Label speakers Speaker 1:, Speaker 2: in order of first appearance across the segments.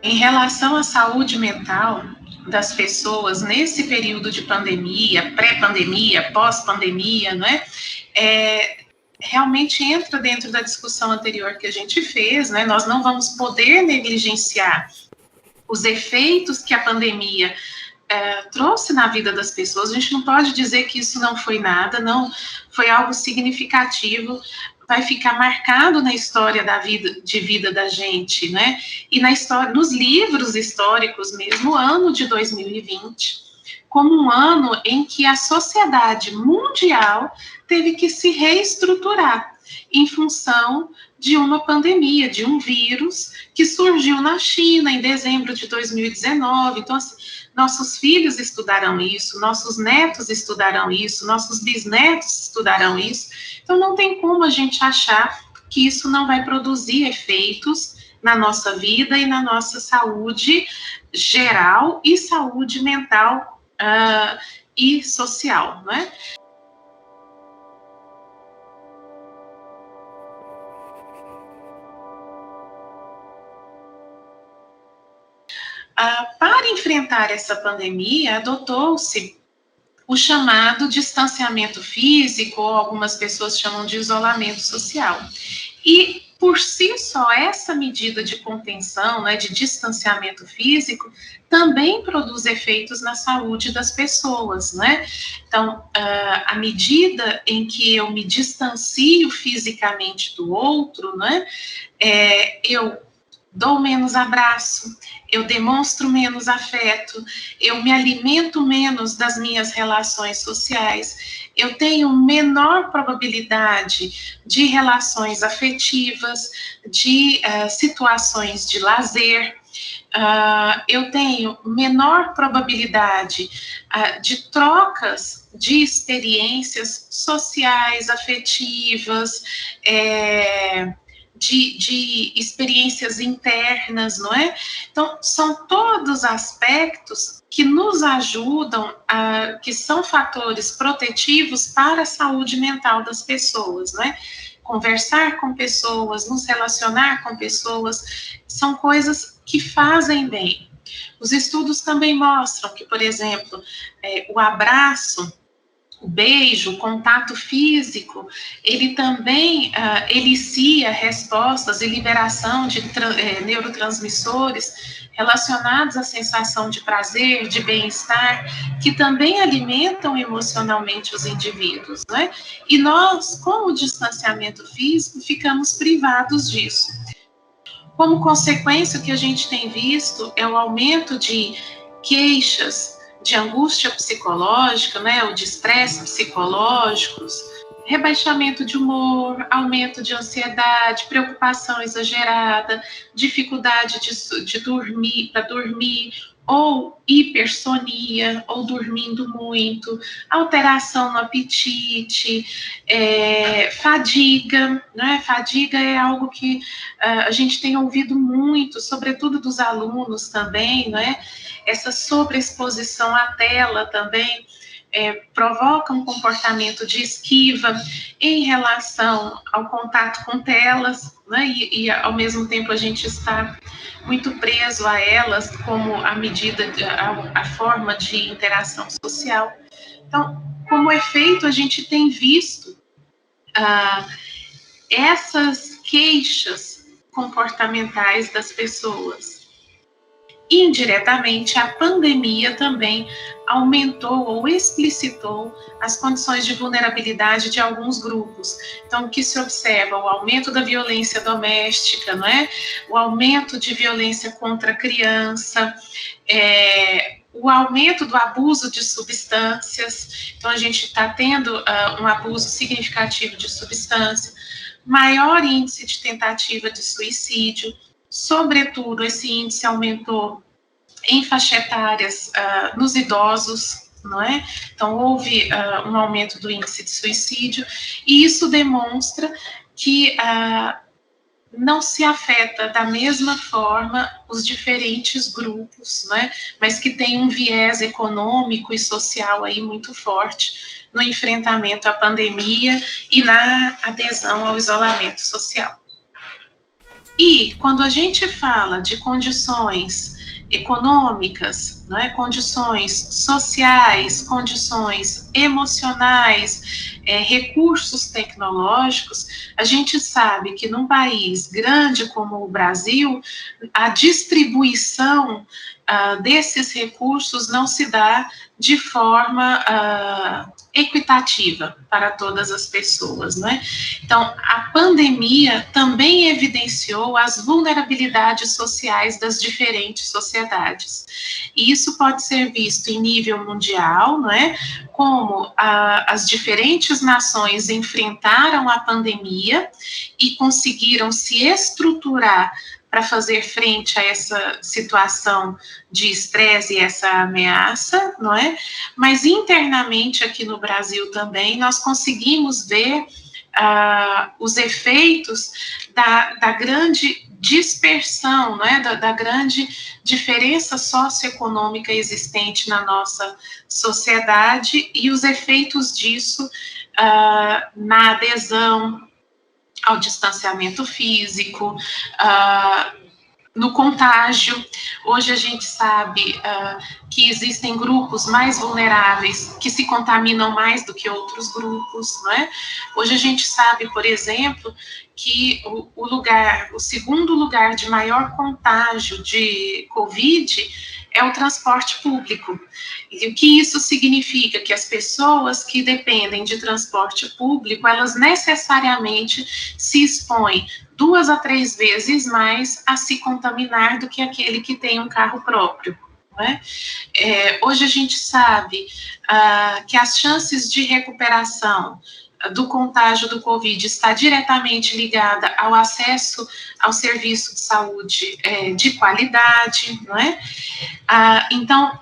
Speaker 1: em relação à saúde mental das pessoas nesse período de pandemia, pré-pandemia, pós-pandemia, não é? Realmente entra dentro da discussão anterior que a gente fez, né? Nós não vamos poder negligenciar os efeitos que a pandemia trouxe na vida das pessoas. A gente não pode dizer que isso não foi nada, não foi algo significativo, vai ficar marcado na história de vida da gente, né? E na história, nos livros históricos mesmo, o ano de 2020, como um ano em que a sociedade mundial teve que se reestruturar em função de uma pandemia, de um vírus que surgiu na China em dezembro de 2019. Então, assim, nossos filhos estudarão isso, nossos netos estudarão isso, nossos bisnetos estudarão isso. Então, não tem como a gente achar que isso não vai produzir efeitos na nossa vida e na nossa saúde geral e saúde mental e social, não é? Para enfrentar essa pandemia, adotou-se o chamado distanciamento físico, ou algumas pessoas chamam de isolamento social. E, por si só, essa medida de contenção, né, de distanciamento físico, também produz efeitos na saúde das pessoas, né? Então, à medida em que eu me distancio fisicamente do outro, né, eu dou menos abraço, eu demonstro menos afeto, eu me alimento menos das minhas relações sociais, eu tenho menor probabilidade de relações afetivas, de situações de lazer, eu tenho menor probabilidade de trocas de experiências sociais, afetivas, de experiências internas, não é? Então, são todos aspectos que nos ajudam, que são fatores protetivos para a saúde mental das pessoas, não é? Conversar com pessoas, nos relacionar com pessoas, são coisas que fazem bem. Os estudos também mostram que, por exemplo, o abraço, o beijo, o contato físico, ele também elicia respostas e liberação de neurotransmissores relacionados à sensação de prazer, de bem-estar, que também alimentam emocionalmente os indivíduos, né? E nós, com o distanciamento físico, ficamos privados disso. Como consequência, o que a gente tem visto é o aumento de queixas, de angústia psicológica, né, ou de estresse psicológicos, rebaixamento de humor, aumento de ansiedade, preocupação exagerada, dificuldade de dormir, para dormir, ou hipersonia, ou dormindo muito, alteração no apetite, fadiga, né? Fadiga é algo que a gente tem ouvido muito, sobretudo dos alunos também, né? Essa sobreexposição à tela também provoca um comportamento de esquiva em relação ao contato com telas, né? E ao mesmo tempo a gente está muito preso a elas como a medida, a forma de interação social. Então, como efeito, a gente tem visto essas queixas comportamentais das pessoas. Indiretamente, a pandemia também aumentou ou explicitou as condições de vulnerabilidade de alguns grupos. Então, o que se observa? O aumento da violência doméstica, não é? O aumento de violência contra a criança, o aumento do abuso de substâncias. Então, a gente está tendo um abuso significativo de substância, maior índice de tentativa de suicídio. Sobretudo, esse índice aumentou em faixa etárias nos idosos, não é? Então, houve um aumento do índice de suicídio, e isso demonstra que não se afeta da mesma forma os diferentes grupos, né? Mas que tem um viés econômico e social aí muito forte no enfrentamento à pandemia e na adesão ao isolamento social. E quando a gente fala de condições econômicas, né, condições sociais, condições emocionais, recursos tecnológicos, a gente sabe que num país grande como o Brasil, a distribuição desses recursos não se dá de forma equitativa para todas as pessoas, né? Então, a pandemia também evidenciou as vulnerabilidades sociais das diferentes sociedades. E isso pode ser visto em nível mundial, não é? Como as diferentes nações enfrentaram a pandemia e conseguiram se estruturar para fazer frente a essa situação de estresse e essa ameaça, não é? Mas internamente aqui no Brasil também nós conseguimos ver os efeitos da grande dispersão, né, da grande diferença socioeconômica existente na nossa sociedade e os efeitos disso na adesão ao distanciamento físico, no contágio. Hoje a gente sabe que existem grupos mais vulneráveis que se contaminam mais do que outros grupos, não é? Hoje a gente sabe, por exemplo, que o segundo lugar de maior contágio de Covid é o transporte público. E o que isso significa? Que as pessoas que dependem de transporte público, elas necessariamente se expõem 2 a 3 vezes mais a se contaminar do que aquele que tem um carro próprio. Não é? Hoje a gente sabe que as chances de recuperação do contágio do Covid está diretamente ligada ao acesso ao serviço de saúde de qualidade, não é? Então,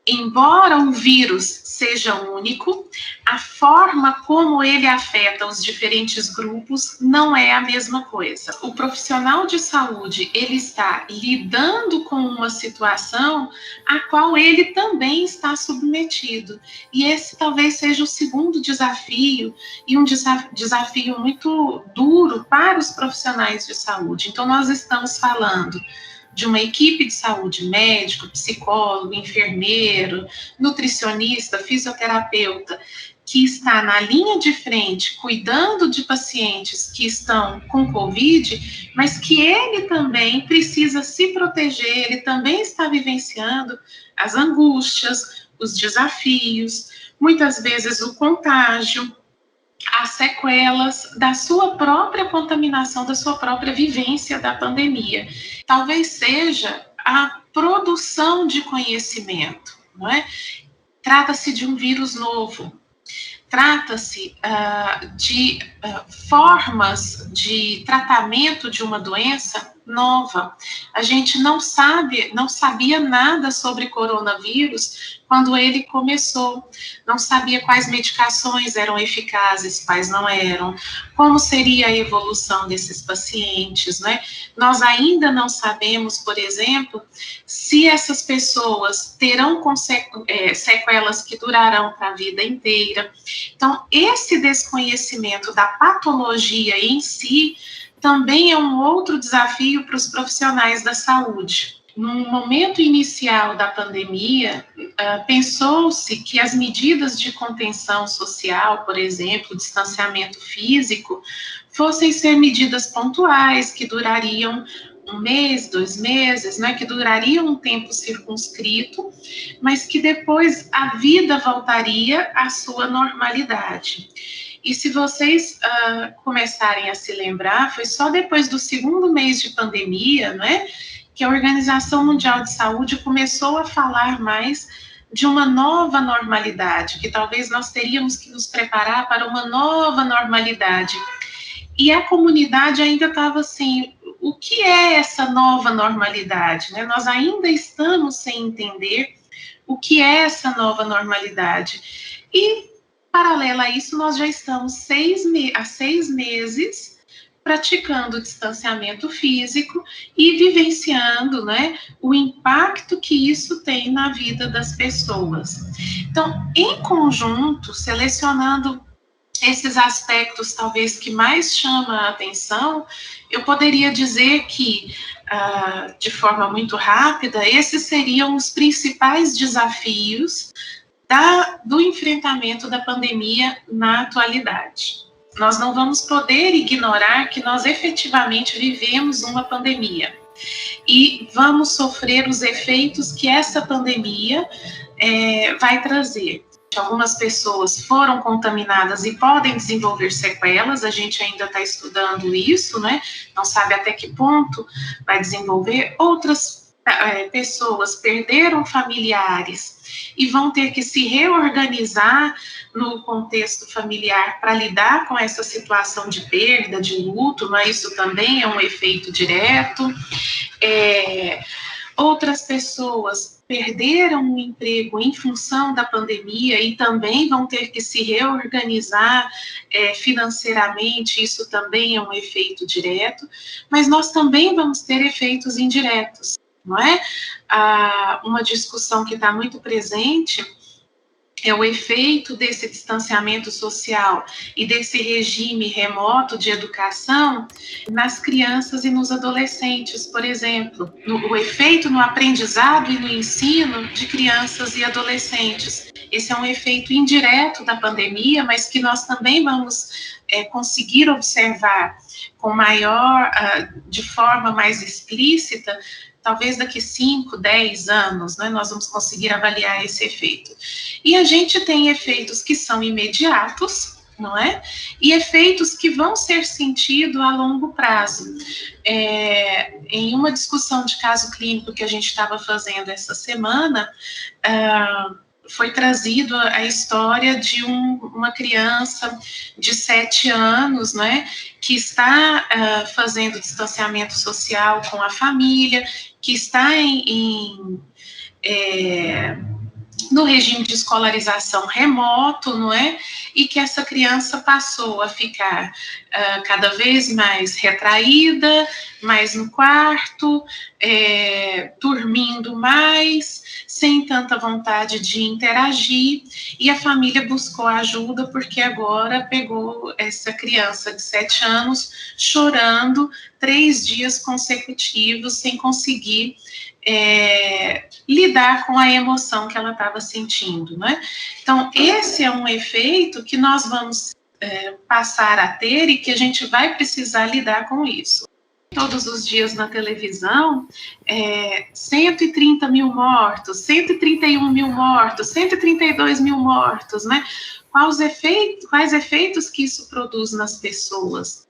Speaker 1: embora o vírus seja único, a forma como ele afeta os diferentes grupos não é a mesma coisa. O profissional de saúde, ele está lidando com uma situação a qual ele também está submetido. E esse talvez seja o segundo desafio, e um desafio muito duro para os profissionais de saúde. Então, nós estamos falando de uma equipe de saúde, médico, psicólogo, enfermeiro, nutricionista, fisioterapeuta, que está na linha de frente, cuidando de pacientes que estão com Covid, mas que ele também precisa se proteger, ele também está vivenciando as angústias, os desafios, muitas vezes o contágio, as sequelas da sua própria contaminação, da sua própria vivência da pandemia. Talvez seja a produção de conhecimento, não é? Trata-se de um vírus novo, trata-se de formas de tratamento de uma doença nova. A gente não sabia nada sobre coronavírus quando ele começou. Não sabia quais medicações eram eficazes, quais não eram, como seria a evolução desses pacientes, né? Nós ainda não sabemos, por exemplo, se essas pessoas terão sequelas que durarão para a vida inteira. Então, esse desconhecimento da patologia em si também é um outro desafio para os profissionais da saúde. No momento inicial da pandemia, pensou-se que as medidas de contenção social, por exemplo, distanciamento físico, fossem ser medidas pontuais, que durariam 1 mês, 2 meses, né, que durariam um tempo circunscrito, mas que depois a vida voltaria à sua normalidade. E se vocês começarem a se lembrar, foi só depois do segundo mês de pandemia, né, que a Organização Mundial de Saúde começou a falar mais de uma nova normalidade, que talvez nós teríamos que nos preparar para uma nova normalidade. E a comunidade ainda estava assim, o que é essa nova normalidade? Né? Nós ainda estamos sem entender o que é essa nova normalidade. E, paralelo a isso, nós já estamos há 6 meses praticando o distanciamento físico e vivenciando, né, o impacto que isso tem na vida das pessoas. Então, em conjunto, selecionando esses aspectos talvez que mais chamam a atenção, eu poderia dizer que, de forma muito rápida, esses seriam os principais desafios do enfrentamento da pandemia na atualidade. Nós não vamos poder ignorar que nós efetivamente vivemos uma pandemia e vamos sofrer os efeitos que essa pandemia vai trazer. Algumas pessoas foram contaminadas e podem desenvolver sequelas, a gente ainda está estudando isso, né? Não sabe até que ponto vai desenvolver. Outras pessoas perderam familiares e vão ter que se reorganizar no contexto familiar para lidar com essa situação de perda, de luto, mas isso também é um efeito direto. Outras pessoas perderam o emprego em função da pandemia e também vão ter que se reorganizar financeiramente, isso também é um efeito direto, mas nós também vamos ter efeitos indiretos, não é? Uma discussão que está muito presente é o efeito desse distanciamento social e desse regime remoto de educação nas crianças e nos adolescentes, por exemplo, o efeito no aprendizado e no ensino de crianças e adolescentes. Esse é um efeito indireto da pandemia, mas que nós também vamos conseguir observar com de forma mais explícita, talvez daqui 5, 10 anos, né, nós vamos conseguir avaliar esse efeito. E a gente tem efeitos que são imediatos, não é? E efeitos que vão ser sentidos a longo prazo. Em uma discussão de caso clínico que a gente estava fazendo essa semana, foi trazido a história de uma criança de 7 anos, né, que está fazendo distanciamento social com a família, que está no regime de escolarização remoto, não é? E que essa criança passou a ficar cada vez mais retraída, mais no quarto, dormindo mais, sem tanta vontade de interagir, e a família buscou ajuda porque agora pegou essa criança de 7 anos chorando 3 dias consecutivos sem conseguir lidar com a emoção que ela estava sentindo, né? Então, esse é um efeito que nós vamos passar a ter e que a gente vai precisar lidar com isso. Todos os dias na televisão, 130 mil mortos, 131 mil mortos, 132 mil mortos, né? Quais efeitos que isso produz nas pessoas?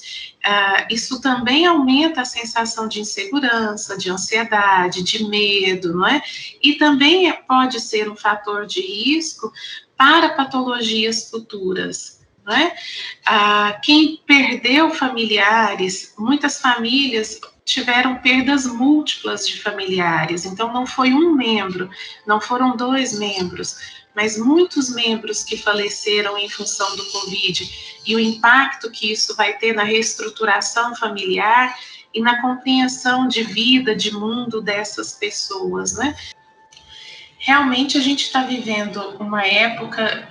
Speaker 1: Isso também aumenta a sensação de insegurança, de ansiedade, de medo, não é? E também pode ser um fator de risco para patologias futuras. Não é? Quem perdeu familiares, muitas famílias tiveram perdas múltiplas de familiares, então não foi um membro, não foram 2 membros, mas muitos membros que faleceram em função do Covid, e o impacto que isso vai ter na reestruturação familiar e na compreensão de vida, de mundo dessas pessoas, né? Realmente a gente está vivendo uma época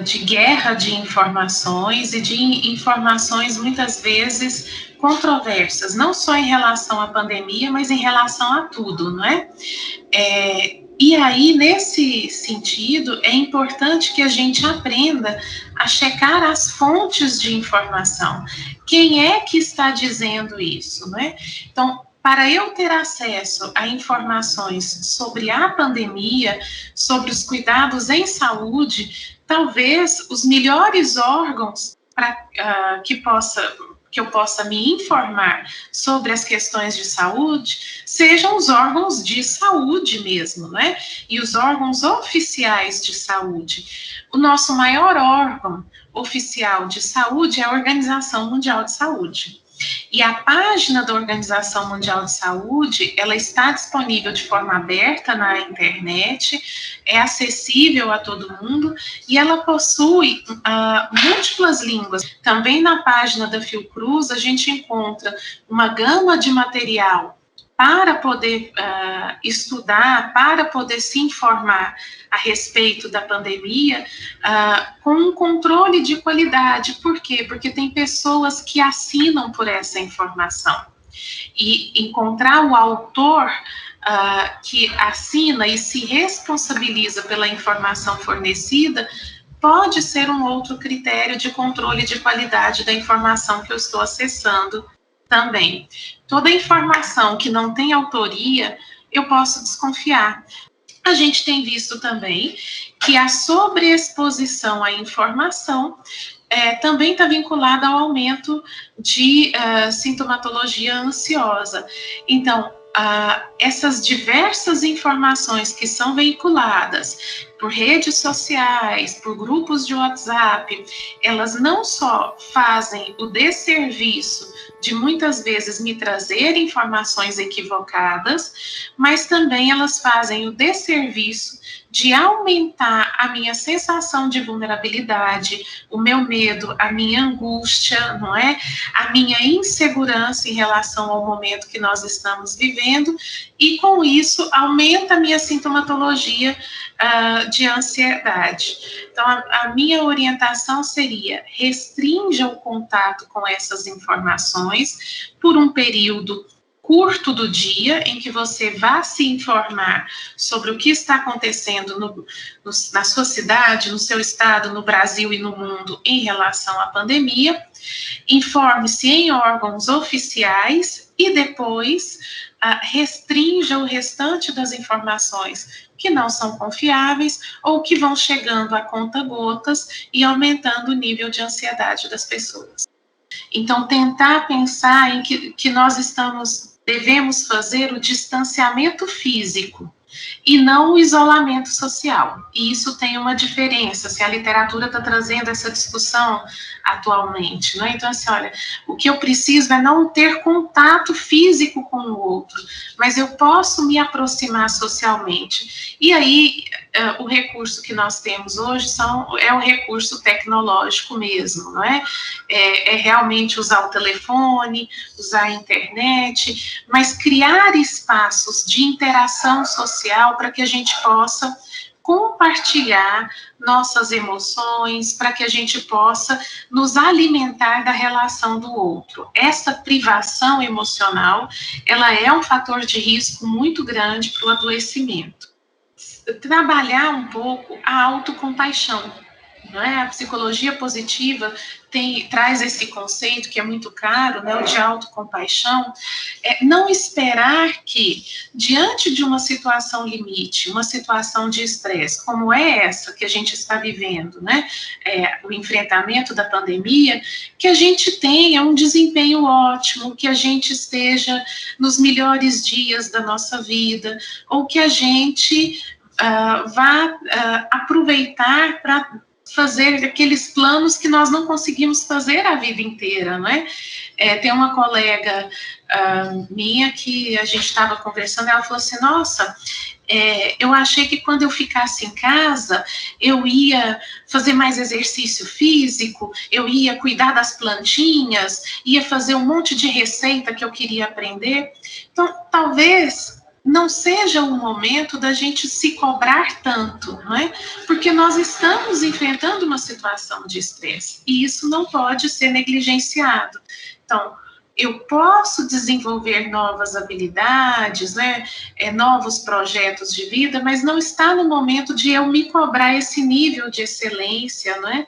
Speaker 1: de guerra de informações e de informações muitas vezes controversas, não só em relação à pandemia, mas em relação a tudo, não é? E aí, nesse sentido, é importante que a gente aprenda a checar as fontes de informação. Quem é que está dizendo isso, né? Então, para eu ter acesso a informações sobre a pandemia, sobre os cuidados em saúde, talvez os melhores órgãos que eu possa me informar sobre as questões de saúde sejam os órgãos de saúde mesmo, né? E os órgãos oficiais de saúde. O nosso maior órgão oficial de saúde é a Organização Mundial de Saúde. E a página da Organização Mundial de Saúde, ela está disponível de forma aberta na internet, é acessível a todo mundo e ela possui múltiplas línguas. Também na página da Fiocruz a gente encontra uma gama de material para poder estudar, para poder se informar a respeito da pandemia, com um controle de qualidade. Por quê? Porque tem pessoas que assinam por essa informação. E encontrar o autor que assina e se responsabiliza pela informação fornecida pode ser um outro critério de controle de qualidade da informação que eu estou acessando também. Toda informação que não tem autoria, eu posso desconfiar. A gente tem visto também que a sobreexposição à informação também está vinculada ao aumento de sintomatologia ansiosa. Então, essas diversas informações que são veiculadas por redes sociais, por grupos de WhatsApp, elas não só fazem o desserviço de muitas vezes me trazer informações equivocadas, mas também elas fazem o desserviço de aumentar a minha sensação de vulnerabilidade, o meu medo, a minha angústia, não é? A minha insegurança em relação ao momento que nós estamos vivendo, e com isso aumenta a minha sintomatologia de ansiedade. Então, a minha orientação seria: restrinja o contato com essas informações por um período curto do dia, em que você vá se informar sobre o que está acontecendo na sua cidade, no seu estado, no Brasil e no mundo em relação à pandemia. Informe-se em órgãos oficiais e depois restrinja o restante das informações que não são confiáveis ou que vão chegando a conta-gotas e aumentando o nível de ansiedade das pessoas. Então, tentar pensar em que nós devemos fazer o distanciamento físico e não o isolamento social. E isso tem uma diferença, assim, a literatura está trazendo essa discussão atualmente, né? Então, assim, olha, o que eu preciso é não ter contato físico com o outro, mas eu posso me aproximar socialmente. E aí, o recurso que nós temos hoje é o recurso tecnológico mesmo, não é? É realmente usar o telefone, usar a internet, mas criar espaços de interação social para que a gente possa compartilhar nossas emoções, para que a gente possa nos alimentar da relação do outro. Essa privação emocional, ela é um fator de risco muito grande para o adoecimento. Trabalhar um pouco a autocompaixão, não é? A psicologia positiva traz esse conceito que é muito caro, né, o de autocompaixão. Não esperar que, diante de uma situação limite, uma situação de estresse, como é essa que a gente está vivendo, né, o enfrentamento da pandemia, que a gente tenha um desempenho ótimo, que a gente esteja nos melhores dias da nossa vida, ou que a gente vá aproveitar para fazer aqueles planos que nós não conseguimos fazer a vida inteira, não é? Tem uma colega minha que a gente estava conversando, ela falou assim, nossa, eu achei que quando eu ficasse em casa, eu ia fazer mais exercício físico, eu ia cuidar das plantinhas, ia fazer um monte de receita que eu queria aprender. Então, talvez não seja o momento da gente se cobrar tanto, não é? Porque nós estamos enfrentando uma situação de estresse e isso não pode ser negligenciado. Então, eu posso desenvolver novas habilidades, né, novos projetos de vida, mas não está no momento de eu me cobrar esse nível de excelência, né,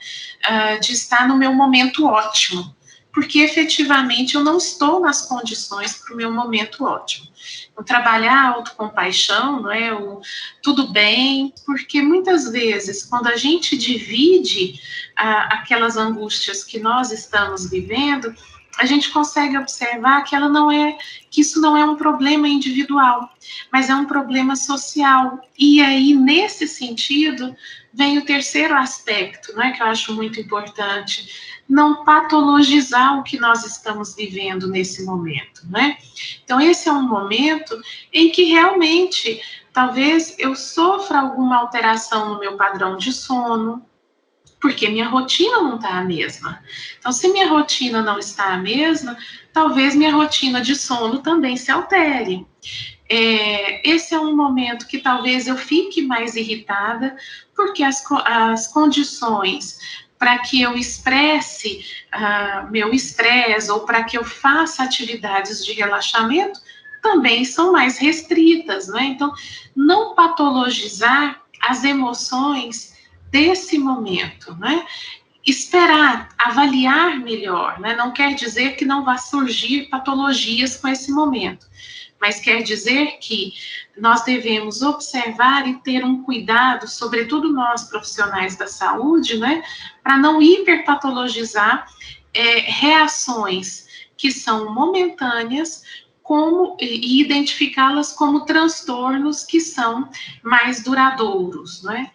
Speaker 1: de estar no meu momento ótimo, porque efetivamente eu não estou nas condições para o meu momento ótimo. Então, trabalhar a autocompaixão, não é, tudo bem, porque muitas vezes, quando a gente divide aquelas angústias que nós estamos vivendo, a gente consegue observar que isso não é um problema individual, mas é um problema social. E aí, nesse sentido, vem o terceiro aspecto, né, que eu acho muito importante, não patologizar o que nós estamos vivendo nesse momento, né? Então, esse é um momento em que realmente, talvez eu sofra alguma alteração no meu padrão de sono, porque minha rotina não está a mesma. Então, se minha rotina não está a mesma, talvez minha rotina de sono também se altere. Esse é um momento que talvez eu fique mais irritada, porque as condições para que eu expresse meu estresse ou para que eu faça atividades de relaxamento também são mais restritas, né? Então, não patologizar as emoções desse momento, né? Esperar, avaliar melhor, né? Não quer dizer que não vá surgir patologias com esse momento, mas quer dizer que nós devemos observar e ter um cuidado, sobretudo nós profissionais da saúde, né, para não hiperpatologizar reações que são momentâneas e identificá-las como transtornos que são mais duradouros, né?